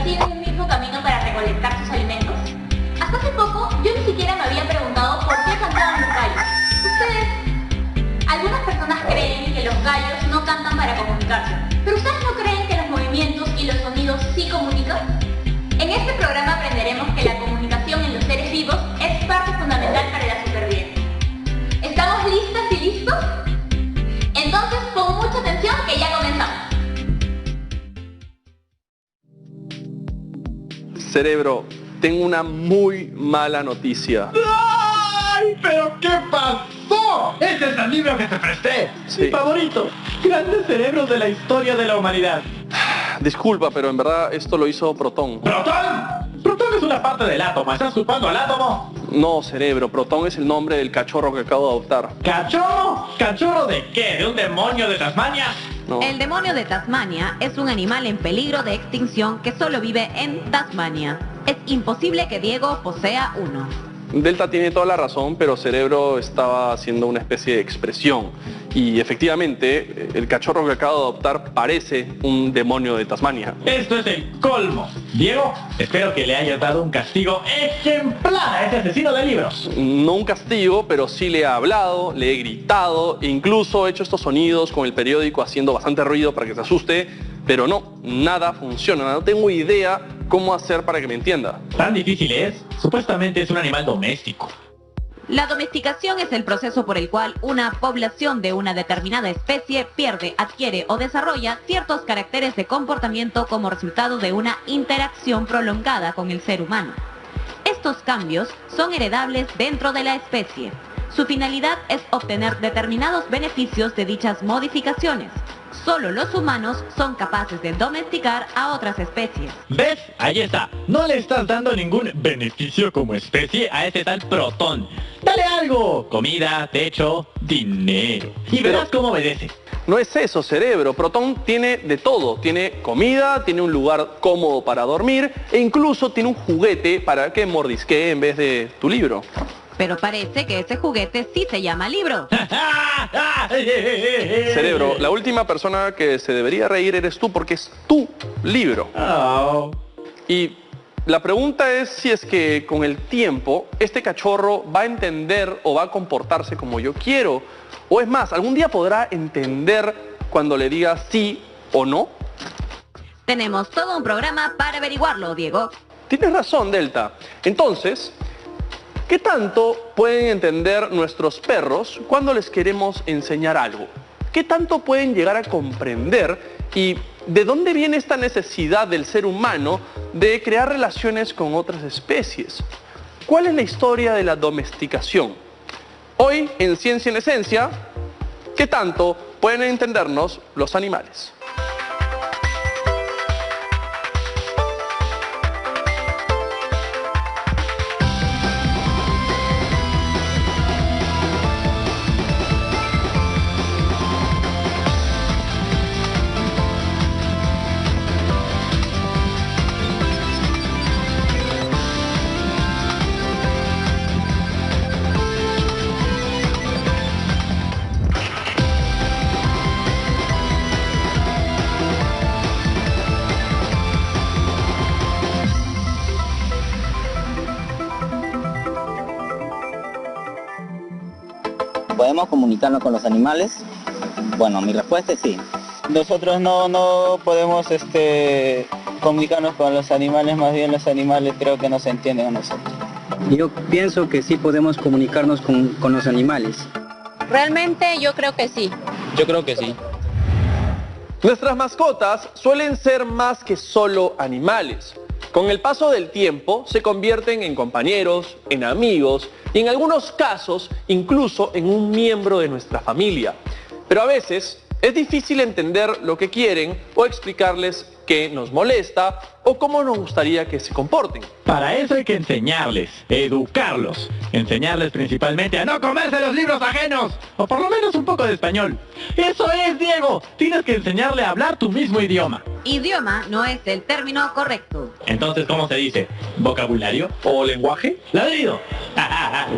siguen un mismo camino para recolectar sus alimentos? Hasta hace poco yo ni siquiera me había preguntado por qué cantaban los gallos. Ustedes, algunas personas creen que los gallos no cantan para comunicarse, pero ¿ustedes no creen que los movimientos y los sonidos sí comunican? En este programa aprenderemos que la comunicación en los seres vivos es parte fundamental para la supervivencia. ¿Estamos listas y listos? Entonces, con mucha atención que ya comenzamos. Cerebro, tengo una muy mala noticia. ¡Ay! ¿Pero qué pasó? Este es el libro que te presté. Sí. Mi favorito. Grandes cerebros de la historia de la humanidad. Disculpa, pero en verdad esto lo hizo Proton. ¿Protón? Protón es una parte del átomo. ¿Estás culpando al átomo? No, Cerebro, Proton es el nombre del cachorro que acabo de adoptar. ¿Cachorro? ¿Cachorro de qué? ¿De un demonio de Tasmania? No. El demonio de Tasmania es un animal en peligro de extinción que solo vive en Tasmania. Es imposible que Diego posea uno. Delta tiene toda la razón, pero Cerebro estaba haciendo una especie de expresión. Y efectivamente, el cachorro que acabo de adoptar parece un demonio de Tasmania. Esto es el colmo. Diego, espero que le hayas dado un castigo ejemplar a ese asesino de libros. No un castigo, pero sí le he hablado, le he gritado, e incluso he hecho estos sonidos con el periódico haciendo bastante ruido para que se asuste, pero no, nada funciona, no tengo idea cómo hacer para que me entienda. ¿Tan difícil es? Supuestamente es un animal doméstico. La domesticación es el proceso por el cual una población de una determinada especie pierde, adquiere o desarrolla ciertos caracteres de comportamiento como resultado de una interacción prolongada con el ser humano. Estos cambios son heredables dentro de la especie. Su finalidad es obtener determinados beneficios de dichas modificaciones. Solo los humanos son capaces de domesticar a otras especies. ¿Ves? Ahí está. No le estás dando ningún beneficio como especie a ese tal Protón. Dale algo. Comida, techo, dinero. Y verás cómo obedece. No es eso, Cerebro. Proton tiene de todo. Tiene comida, tiene un lugar cómodo para dormir e incluso tiene un juguete para que mordisquee en vez de tu libro. Pero parece que ese juguete sí se llama libro. Cerebro, la última persona que se debería reír eres tú porque es tu libro. Oh. Y la pregunta es si es que con el tiempo este cachorro va a entender o va a comportarse como yo quiero. O es más, algún día podrá entender cuando le diga sí o no. Tenemos todo un programa para averiguarlo, Diego. Tienes razón, Delta. Entonces, ¿qué tanto pueden entender nuestros perros cuando les queremos enseñar algo? ¿Qué tanto pueden llegar a comprender? ¿Y de dónde viene esta necesidad del ser humano de crear relaciones con otras especies? ¿Cuál es la historia de la domesticación? Hoy, en Ciencia en Esencia, ¿qué tanto pueden entendernos los animales? ¿Podemos comunicarnos con los animales? Bueno, mi respuesta es sí. Nosotros no podemos comunicarnos con los animales, más bien los animales creo que nos entienden a nosotros. Yo pienso que sí podemos comunicarnos con los animales. Realmente yo creo que sí. Yo creo que sí. Nuestras mascotas suelen ser más que solo animales. Con el paso del tiempo se convierten en compañeros, en amigos y en algunos casos incluso en un miembro de nuestra familia. Pero a veces es difícil entender lo que quieren o explicarles qué nos molesta o cómo nos gustaría que se comporten. Para eso hay que enseñarles, educarlos. Enseñarles principalmente a no comerse los libros ajenos. O por lo menos un poco de español. ¡Eso es, Diego! Tienes que enseñarle a hablar tu mismo idioma. Idioma no es el término correcto. Entonces, ¿cómo se dice? ¿Vocabulario? ¿O lenguaje? ¡Ladrido!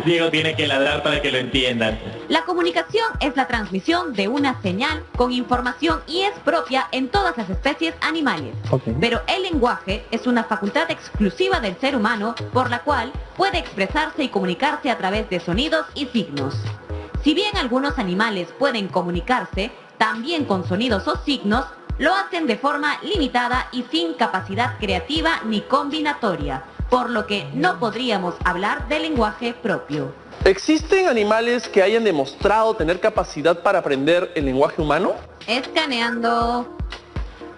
Diego tiene que ladrar para que lo entiendan. La comunicación es la transmisión de una señal con información y es propia en todas las especies animales. Pero el lenguaje es una facultad exclusiva del ser humano por la cual puede expresarse y comunicarse a través de sonidos y signos. Si bien algunos animales pueden comunicarse también con sonidos o signos, lo hacen de forma limitada y sin capacidad creativa ni combinatoria, por lo que no podríamos hablar de lenguaje propio. ¿Existen animales que hayan demostrado tener capacidad para aprender el lenguaje humano? Escaneando.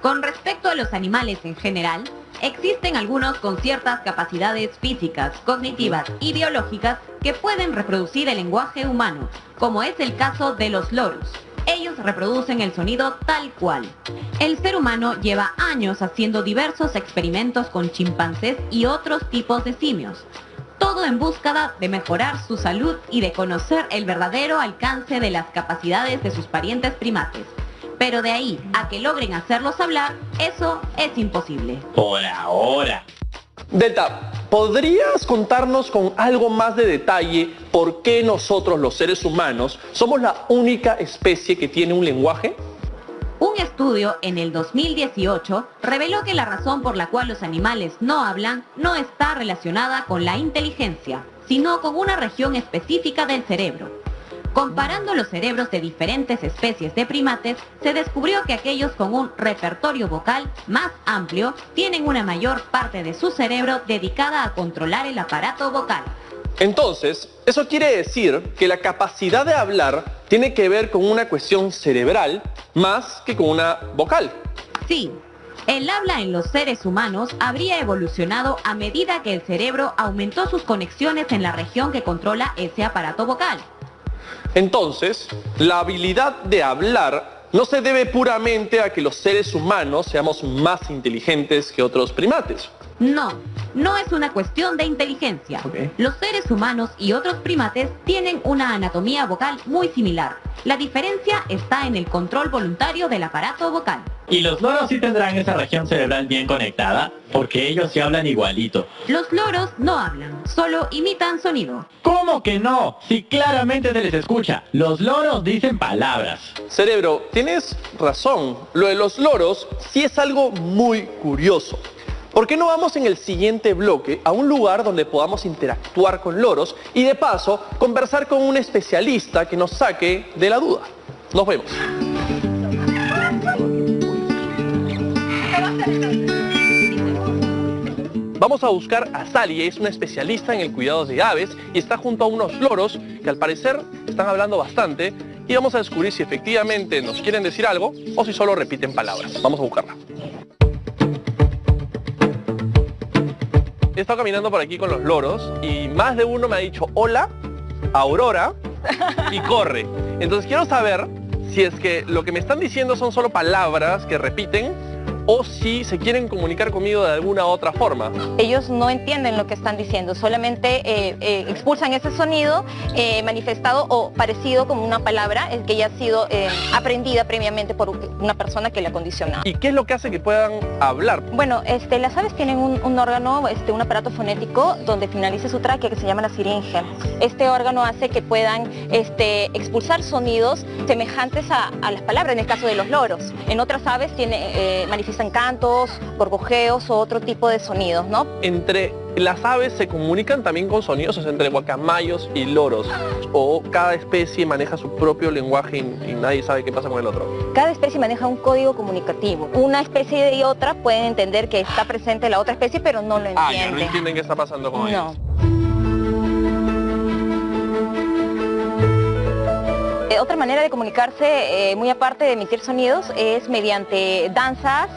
Con respecto a los animales en general, existen algunos con ciertas capacidades físicas, cognitivas y biológicas que pueden reproducir el lenguaje humano, como es el caso de los loros. Ellos reproducen el sonido tal cual. El ser humano lleva años haciendo diversos experimentos con chimpancés y otros tipos de simios, todo en búsqueda de mejorar su salud y de conocer el verdadero alcance de las capacidades de sus parientes primates. Pero de ahí a que logren hacerlos hablar, eso es imposible. Por ahora. Delta, ¿podrías contarnos con algo más de detalle por qué nosotros, los seres humanos, somos la única especie que tiene un lenguaje? Un estudio en el 2018 reveló que la razón por la cual los animales no hablan no está relacionada con la inteligencia, sino con una región específica del cerebro. Comparando los cerebros de diferentes especies de primates, se descubrió que aquellos con un repertorio vocal más amplio tienen una mayor parte de su cerebro dedicada a controlar el aparato vocal. Entonces, eso quiere decir que la capacidad de hablar tiene que ver con una cuestión cerebral más que con una vocal. Sí, el habla en los seres humanos habría evolucionado a medida que el cerebro aumentó sus conexiones en la región que controla ese aparato vocal. Entonces, la habilidad de hablar no se debe puramente a que los seres humanos seamos más inteligentes que otros primates. No, no es una cuestión de inteligencia. Los seres humanos y otros primates tienen una anatomía vocal muy similar. La diferencia está en el control voluntario del aparato vocal. Y los loros sí tendrán esa región cerebral bien conectada, porque ellos sí hablan igualito. Los loros no hablan, solo imitan sonido. ¿Cómo que no? Si claramente se les escucha. Los loros dicen palabras. Cerebro, tienes razón. Lo de los loros sí es algo muy curioso. ¿Por qué no vamos en el siguiente bloque a un lugar donde podamos interactuar con loros y de paso conversar con un especialista que nos saque de la duda? Nos vemos. Vamos a buscar a Sally, es una especialista en el cuidado de aves y está junto a unos loros que al parecer están hablando bastante y vamos a descubrir si efectivamente nos quieren decir algo o si solo repiten palabras. Vamos a buscarla. He estado caminando por aquí con los loros y más de uno me ha dicho hola, Aurora y corre. Entonces quiero saber si es que lo que me están diciendo son solo palabras que repiten o si se quieren comunicar conmigo de alguna otra forma. Ellos no entienden lo que están diciendo, solamente expulsan ese sonido manifestado o parecido como una palabra que ya ha sido aprendida previamente por una persona que la condiciona. ¿Y qué es lo que hace que puedan hablar? Bueno, las aves tienen un órgano, un aparato fonético donde finaliza su tráquea que se llama la siringe. Este órgano hace que puedan expulsar sonidos semejantes a las palabras, en el caso de los loros. En otras aves manifiestan cantos, gorgojeos o otro tipo de sonidos, ¿no? Entre las aves se comunican también con sonidos, o sea, entre guacamayos y loros, o cada especie maneja su propio lenguaje y nadie sabe qué pasa con el otro. Cada especie maneja un código comunicativo. Una especie y otra pueden entender que está presente la otra especie, pero no lo entienden. Ya no entienden qué está pasando con ellos. Otra manera de comunicarse, muy aparte de emitir sonidos, es mediante danzas,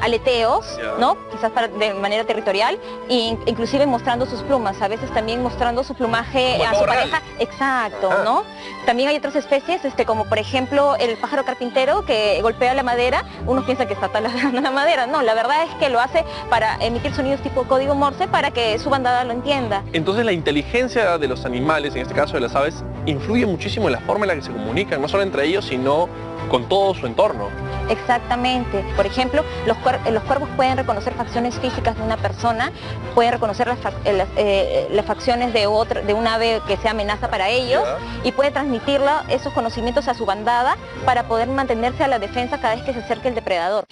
aleteos, ¿no? Quizás de manera territorial, e inclusive mostrando sus plumas, a veces también mostrando su plumaje a su pareja. Exacto, ¿no? También hay otras especies, como por ejemplo el pájaro carpintero que golpea la madera. Uno piensa que está taladrando la madera. No, la verdad es que lo hace para emitir sonidos tipo código Morse para que su bandada lo entienda. Entonces la inteligencia de los animales, en este caso de las aves, influye muchísimo en la forma en la que se comunican, no solo entre ellos, sino con todo su entorno. Exactamente. Por ejemplo, los cuervos pueden reconocer facciones físicas de una persona, pueden reconocer las facciones de un ave que sea amenaza para ellos y puede transmitir esos conocimientos a su bandada para poder mantenerse a la defensa cada vez que se acerque el depredador.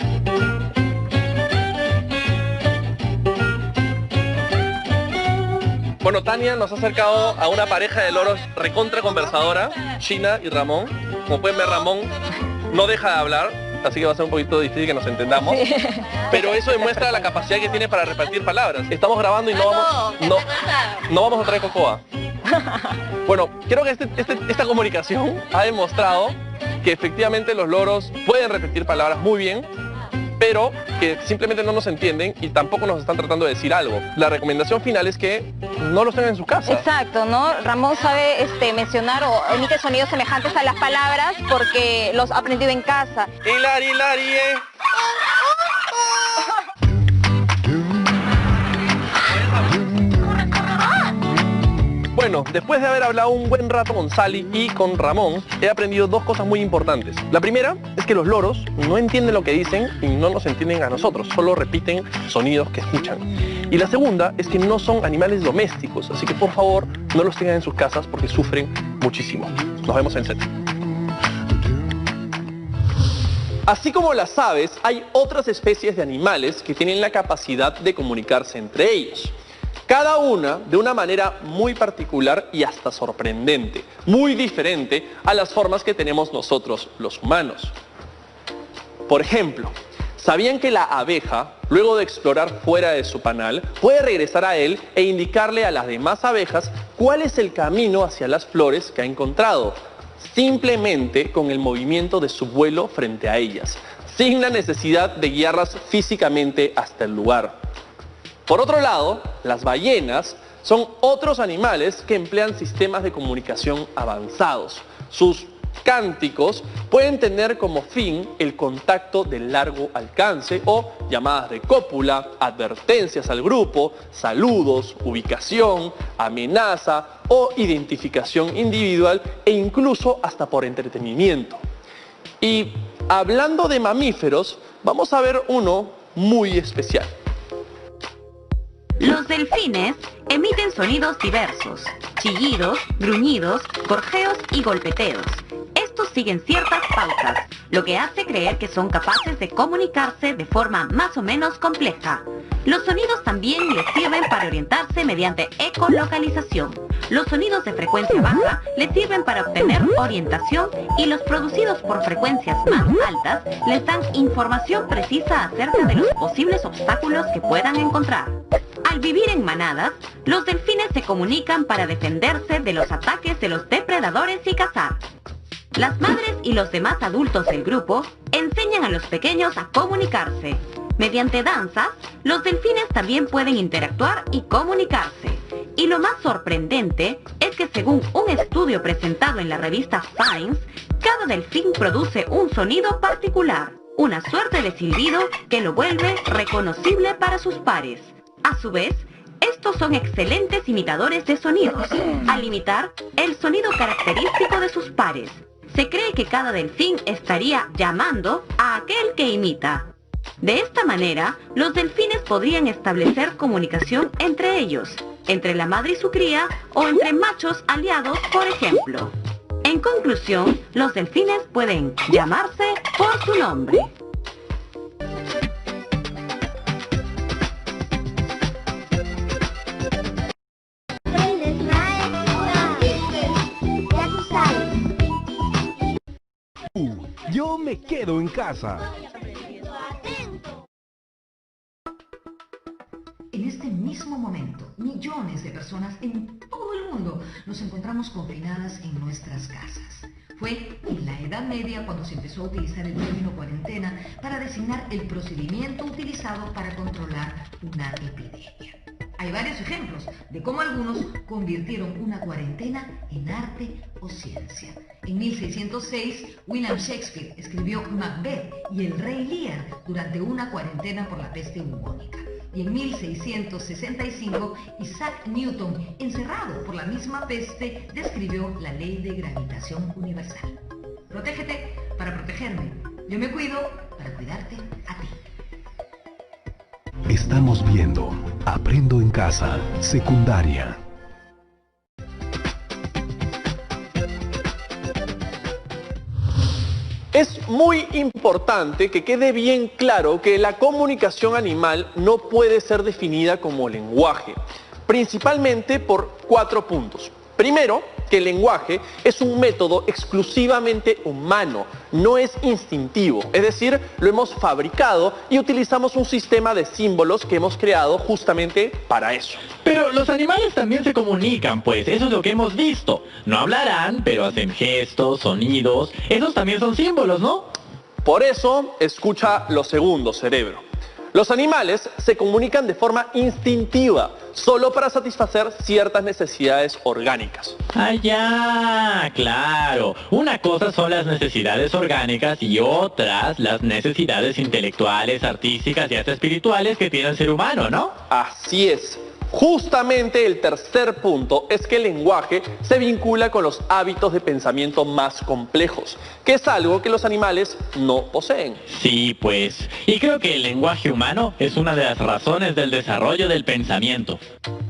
Bueno, Tania nos ha acercado a una pareja de loros recontra conversadora, China y Ramón. Como pueden ver, Ramón no deja de hablar, así que va a ser un poquito difícil que nos entendamos. Sí. Pero eso demuestra la capacidad que tiene para repartir palabras. Estamos grabando y no vamos a traer cocoa. Bueno, creo que esta comunicación ha demostrado que efectivamente los loros pueden repetir palabras muy bien, pero que simplemente no nos entienden y tampoco nos están tratando de decir algo. La recomendación final es que no los tengan en su casa. Exacto, ¿no? Ramón sabe mencionar o emite sonidos semejantes a las palabras porque los ha aprendido en casa. Hilari, Bueno, después de haber hablado un buen rato con Sally y con Ramón, he aprendido dos cosas muy importantes. La primera es que los loros no entienden lo que dicen y no nos entienden a nosotros, solo repiten sonidos que escuchan. Y la segunda es que no son animales domésticos, así que por favor no los tengan en sus casas porque sufren muchísimo. Nos vemos en set. Así como las aves, hay otras especies de animales que tienen la capacidad de comunicarse entre ellos. Cada una de una manera muy particular y hasta sorprendente, muy diferente a las formas que tenemos nosotros los humanos. Por ejemplo, ¿sabían que la abeja, luego de explorar fuera de su panal, puede regresar a él e indicarle a las demás abejas cuál es el camino hacia las flores que ha encontrado? Simplemente con el movimiento de su vuelo frente a ellas, sin la necesidad de guiarlas físicamente hasta el lugar. Por otro lado, las ballenas son otros animales que emplean sistemas de comunicación avanzados. Sus cánticos pueden tener como fin el contacto de largo alcance o llamadas de cópula, advertencias al grupo, saludos, ubicación, amenaza o identificación individual e incluso hasta por entretenimiento. Y hablando de mamíferos, vamos a ver uno muy especial. Los delfines emiten sonidos diversos, chillidos, gruñidos, gorjeos y golpeteos. Estos siguen ciertas pautas, lo que hace creer que son capaces de comunicarse de forma más o menos compleja. Los sonidos también les sirven para orientarse mediante ecolocalización. Los sonidos de frecuencia baja les sirven para obtener orientación y los producidos por frecuencias más altas les dan información precisa acerca de los posibles obstáculos que puedan encontrar. Al vivir en manadas, los delfines se comunican para defenderse de los ataques de los depredadores y cazar. Las madres y los demás adultos del grupo enseñan a los pequeños a comunicarse. Mediante danzas, los delfines también pueden interactuar y comunicarse. Y lo más sorprendente es que según un estudio presentado en la revista Science, cada delfín produce un sonido particular, una suerte de silbido que lo vuelve reconocible para sus pares. A su vez, estos son excelentes imitadores de sonidos, al imitar el sonido característico de sus pares. Se cree que cada delfín estaría llamando a aquel que imita. De esta manera, los delfines podrían establecer comunicación entre ellos, entre la madre y su cría o entre machos aliados, por ejemplo. En conclusión, los delfines pueden llamarse por su nombre. Yo me quedo en casa. En este mismo momento, millones de personas en todo el mundo nos encontramos confinadas en nuestras casas. Fue en la Edad Media cuando se empezó a utilizar el término cuarentena para designar el procedimiento utilizado para controlar una epidemia. Hay varios ejemplos de cómo algunos convirtieron una cuarentena en arte o ciencia. En 1606, William Shakespeare escribió Macbeth y el Rey Lear durante una cuarentena por la peste bubónica. Y en 1665, Isaac Newton, encerrado por la misma peste, describió la ley de gravitación universal. Protégete para protegerme. Yo me cuido para cuidarte a ti. Estamos viendo Aprendo en Casa, secundaria. Es muy importante que quede bien claro que la comunicación animal no puede ser definida como lenguaje, principalmente por 4 puntos. Primero, que el lenguaje es un método exclusivamente humano, no es instintivo, es decir, lo hemos fabricado y utilizamos un sistema de símbolos que hemos creado justamente para eso. Pero los animales también se comunican, pues, eso es lo que hemos visto. No hablarán, pero hacen gestos, sonidos, esos también son símbolos, ¿no? Por eso, escucha lo segundo, cerebro. Los animales se comunican de forma instintiva, solo para satisfacer ciertas necesidades orgánicas. Ah, ya, claro. Una cosa son las necesidades orgánicas y otras las necesidades intelectuales, artísticas y hasta espirituales que tiene el ser humano, ¿no? Así es. Justamente el tercer punto es que el lenguaje se vincula con los hábitos de pensamiento más complejos, que es algo que los animales no poseen. Sí, pues. Y creo que el lenguaje humano es una de las razones del desarrollo del pensamiento.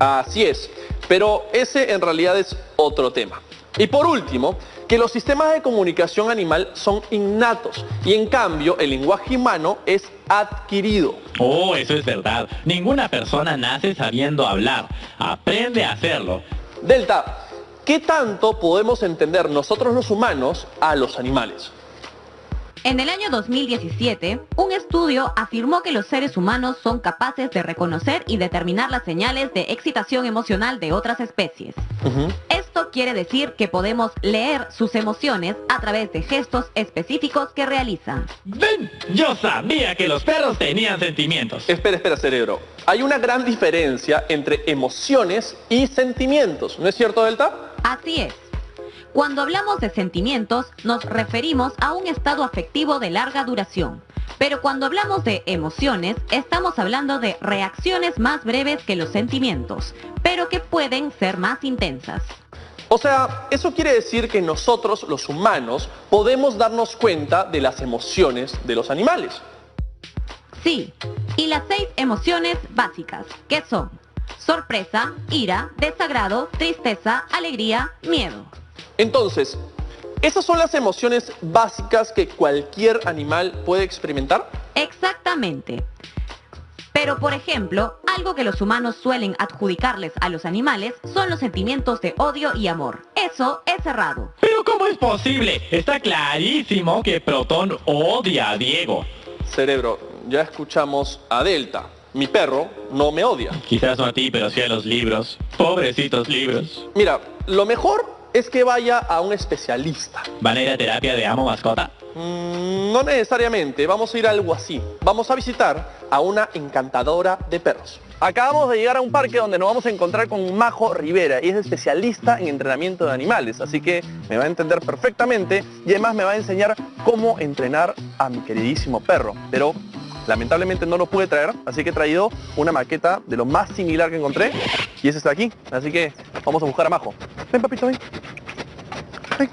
Así es, pero ese en realidad es otro tema. Y por último, que los sistemas de comunicación animal son innatos y en cambio el lenguaje humano es adquirido. Oh, eso es verdad. Ninguna persona nace sabiendo hablar. Aprende a hacerlo. Delta, ¿qué tanto podemos entender nosotros los humanos a los animales? En el año 2017, un estudio afirmó que los seres humanos son capaces de reconocer y determinar las señales de excitación emocional de otras especies. Esto quiere decir que podemos leer sus emociones a través de gestos específicos que realizan. ¡Ven! Yo sabía que los perros tenían sentimientos. Espera, cerebro. Hay una gran diferencia entre emociones y sentimientos, ¿no es cierto, Delta? Así es. Cuando hablamos de sentimientos, nos referimos a un estado afectivo de larga duración. Pero cuando hablamos de emociones, estamos hablando de reacciones más breves que los sentimientos, pero que pueden ser más intensas. O sea, eso quiere decir que nosotros, los humanos, podemos darnos cuenta de las emociones de los animales. Sí, y las 6 emociones básicas, que son sorpresa, ira, desagrado, tristeza, alegría, miedo. Entonces, ¿esas son las emociones básicas que cualquier animal puede experimentar? Exactamente. Pero, por ejemplo, algo que los humanos suelen adjudicarles a los animales son los sentimientos de odio y amor. Eso es errado. ¿Pero cómo es posible? Está clarísimo que Protón odia a Diego. Cerebro, ya escuchamos a Delta. Mi perro no me odia. Quizás no a ti, pero sí a los libros. Pobrecitos libros. Mira, lo mejor es que vaya a un especialista. ¿Van a ir a terapia de amo mascota? No necesariamente, vamos a ir a algo así. Vamos a visitar a una encantadora de perros. Acabamos de llegar a un parque donde nos vamos a encontrar con Majo Rivera y es especialista en entrenamiento de animales, así que me va a entender perfectamente y además me va a enseñar cómo entrenar a mi queridísimo perro. Pero lamentablemente no lo pude traer, así que he traído una maqueta de lo más similar que encontré y ese está aquí, así que vamos a buscar a Majo. Ven, papito, ven. Ven.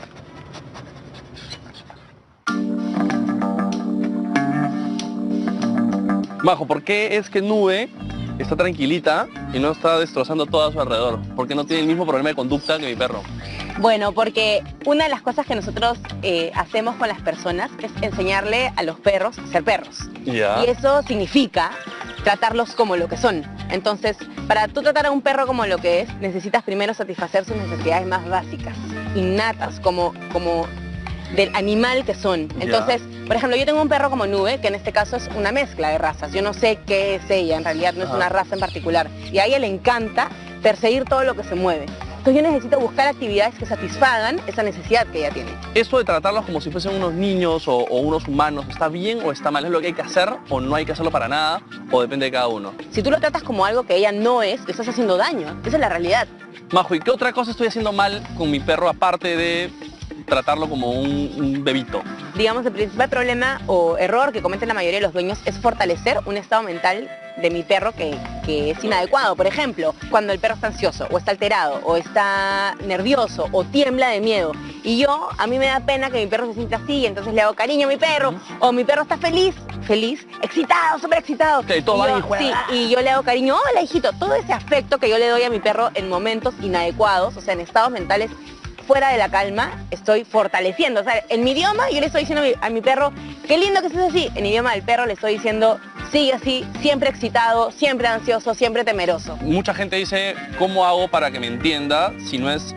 Majo, ¿por qué es que Nube está tranquilita y no está destrozando todo a su alrededor? ¿Por qué no tiene el mismo problema de conducta que mi perro? Bueno, porque una de las cosas que nosotros hacemos con las personas es enseñarle a los perros a ser perros. Ya. Y eso significa tratarlos como lo que son. Entonces, para tú tratar a un perro como lo que es, necesitas primero satisfacer sus necesidades más básicas, innatas, como del animal que son. Entonces, por ejemplo, yo tengo un perro como Nube, que en este caso es una mezcla de razas. Yo no sé qué es ella, en realidad no es una raza en particular. Y a ella le encanta perseguir todo lo que se mueve. Entonces yo necesito buscar actividades que satisfagan esa necesidad que ella tiene. ¿Eso de tratarlos como si fuesen unos niños o unos humanos está bien o está mal? ¿Es lo que hay que hacer o no hay que hacerlo para nada? ¿O depende de cada uno? Si tú lo tratas como algo que ella no es, le estás haciendo daño. Esa es la realidad. Majo, ¿y qué otra cosa estoy haciendo mal con mi perro aparte de tratarlo como un bebito? Digamos, el principal problema o error que cometen la mayoría de los dueños es fortalecer un estado mental de mi perro que es inadecuado. Por ejemplo, cuando el perro está ansioso, o está alterado, o está nervioso, o tiembla de miedo. Y a mí me da pena que mi perro se sienta así, y entonces le hago cariño a mi perro, o mi perro está feliz, excitado, súper excitado. Y yo le hago cariño, hola hijito, todo ese afecto que yo le doy a mi perro en momentos inadecuados, o sea, en estados mentales fuera de la calma, estoy fortaleciendo. O sea, en mi idioma yo le estoy diciendo a mi perro, qué lindo que estés así. En el idioma del perro le estoy diciendo, sigue así, siempre excitado, siempre ansioso, siempre temeroso. Mucha gente dice, ¿cómo hago para que me entienda si no es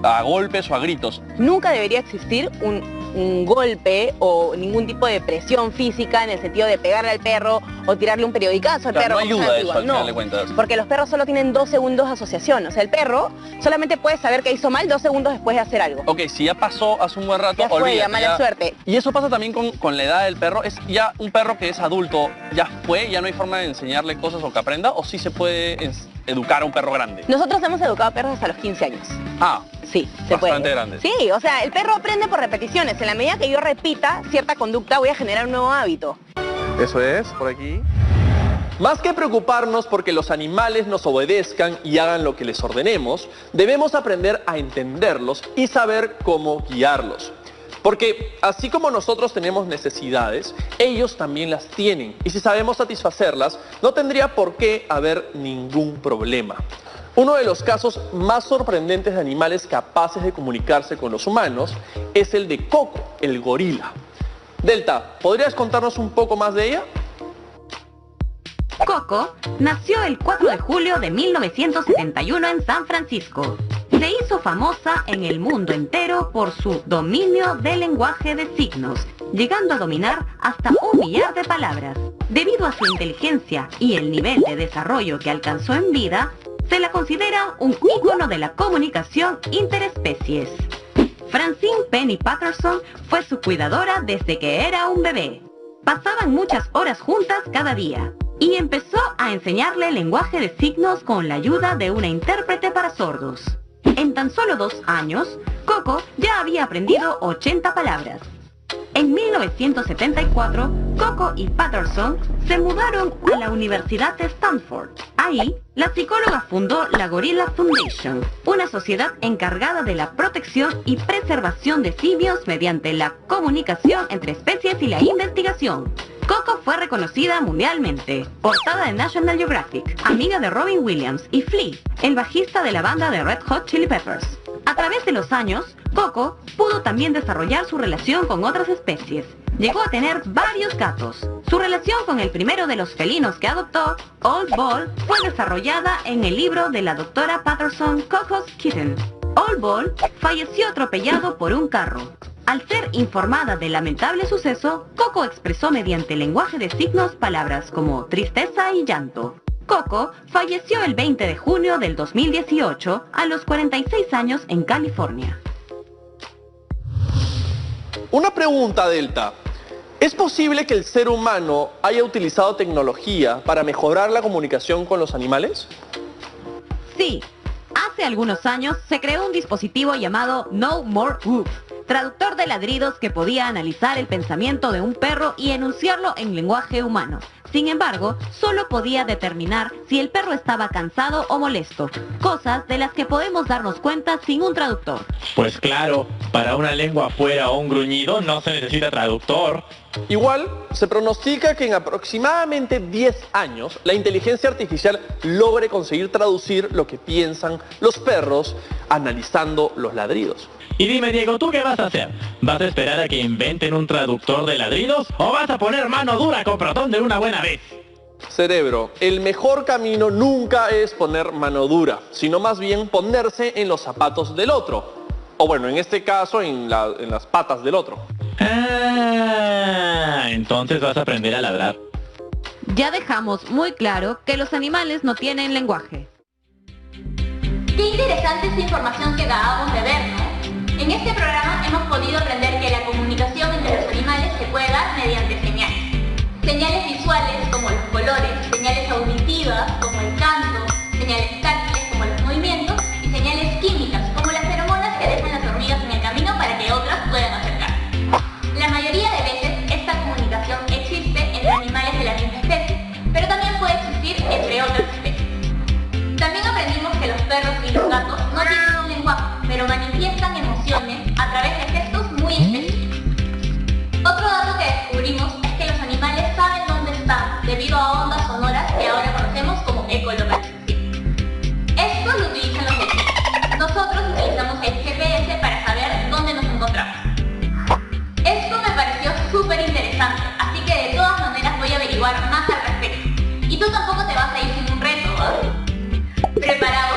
a golpes o a gritos? Nunca debería existir un golpe o ningún tipo de presión física en el sentido de pegarle al perro o tirarle un periodicazo al perro. No ayuda eso al final de cuentas. Porque los perros solo tienen 2 segundos de asociación. O sea, el perro solamente puede saber que hizo mal 2 segundos después de hacer algo. Ok, si ya pasó hace un buen rato, ya fue, ya mala suerte. Y eso pasa también con la edad del perro. ¿Es ya un perro que es adulto, ya no hay forma de enseñarle cosas o que aprenda? ¿O sí se puede educar a un perro grande? Nosotros hemos educado perros hasta los 15 años. Ah. Sí, se puede. Bastante grande. Sí, o sea, el perro aprende por repeticiones. En la medida que yo repita cierta conducta, voy a generar un nuevo hábito. Eso es, por aquí. Más que preocuparnos porque los animales nos obedezcan y hagan lo que les ordenemos, debemos aprender a entenderlos y saber cómo guiarlos. Porque así como nosotros tenemos necesidades, ellos también las tienen. Y si sabemos satisfacerlas, no tendría por qué haber ningún problema. Uno de los casos más sorprendentes de animales capaces de comunicarse con los humanos es el de Coco, el gorila. Delta, ¿podrías contarnos un poco más de ella? Coco nació el 4 de julio de 1971 en San Francisco. Se hizo famosa en el mundo entero por su dominio del lenguaje de signos, llegando a dominar hasta 1 millar de palabras. Debido a su inteligencia y el nivel de desarrollo que alcanzó en vida, se la considera un ícono de la comunicación interespecies. Francine Penny Patterson fue su cuidadora desde que era un bebé. Pasaban muchas horas juntas cada día y empezó a enseñarle el lenguaje de signos con la ayuda de una intérprete para sordos. En tan solo 2 años, Coco ya había aprendido 80 palabras. En 1974, Coco y Patterson se mudaron a la Universidad de Stanford. Ahí, la psicóloga fundó la Gorilla Foundation, una sociedad encargada de la protección y preservación de simios mediante la comunicación entre especies y la investigación. Coco fue reconocida mundialmente, portada de National Geographic, amiga de Robin Williams y Flea, el bajista de la banda de Red Hot Chili Peppers. A través de los años, Coco pudo también desarrollar su relación con otras especies. Llegó a tener varios gatos. Su relación con el primero de los felinos que adoptó, Old Ball, fue desarrollada en el libro de la doctora Patterson, Coco's Kitten. Old Ball falleció atropellado por un carro. Al ser informada del lamentable suceso, Coco expresó mediante lenguaje de signos palabras como tristeza y llanto. Coco falleció el 20 de junio del 2018 a los 46 años en California. Una pregunta, Delta. ¿Es posible que el ser humano haya utilizado tecnología para mejorar la comunicación con los animales? Sí. Hace algunos años se creó un dispositivo llamado No More Woof, traductor de ladridos que podía analizar el pensamiento de un perro y enunciarlo en lenguaje humano. Sin embargo, solo podía determinar si el perro estaba cansado o molesto, cosas de las que podemos darnos cuenta sin un traductor. Pues claro, para una lengua afuera o un gruñido no se necesita traductor. Igual, se pronostica que en aproximadamente 10 años la inteligencia artificial logre conseguir traducir lo que piensan los perros analizando los ladridos. Y dime, Diego, ¿tú qué vas a hacer? ¿Vas a esperar a que inventen un traductor de ladridos o vas a poner mano dura con Protón de una buena vez? Cerebro, el mejor camino nunca es poner mano dura, sino más bien ponerse en los zapatos del otro. O bueno, en este caso, en las patas del otro. Ah, entonces vas a aprender a ladrar. Ya dejamos muy claro que los animales no tienen lenguaje. Qué interesante esta información que acabamos de ver, ¿no? En este programa hemos podido aprender que la comunicación entre los animales se puede dar mediante señales. Señales visuales como los colores, señales auditivas como el canto, señales táctiles como los movimientos y señales químicas como las feromonas que dejan las hormigas en el camino el GPS para saber dónde nos encontramos. Esto me pareció súper interesante, así que de todas maneras voy a averiguar más al respecto. Y tú tampoco te vas a ir sin un reto, ¿no? ¿Preparado?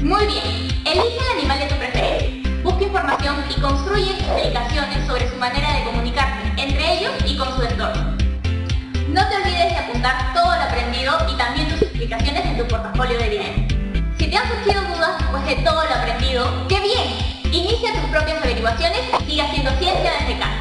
Muy bien. Elige el animal de tu preferencia. Busca información y construye explicaciones sobre su manera de comunicarse entre ellos y con su entorno. No te olvides de apuntar todo lo aprendido y también tus explicaciones en tu portafolio de dinero. Si te han surgido dudas después de todo lo aprendido, ¡qué bien! Inicia tus propias averiguaciones y sigue haciendo ciencia desde casa.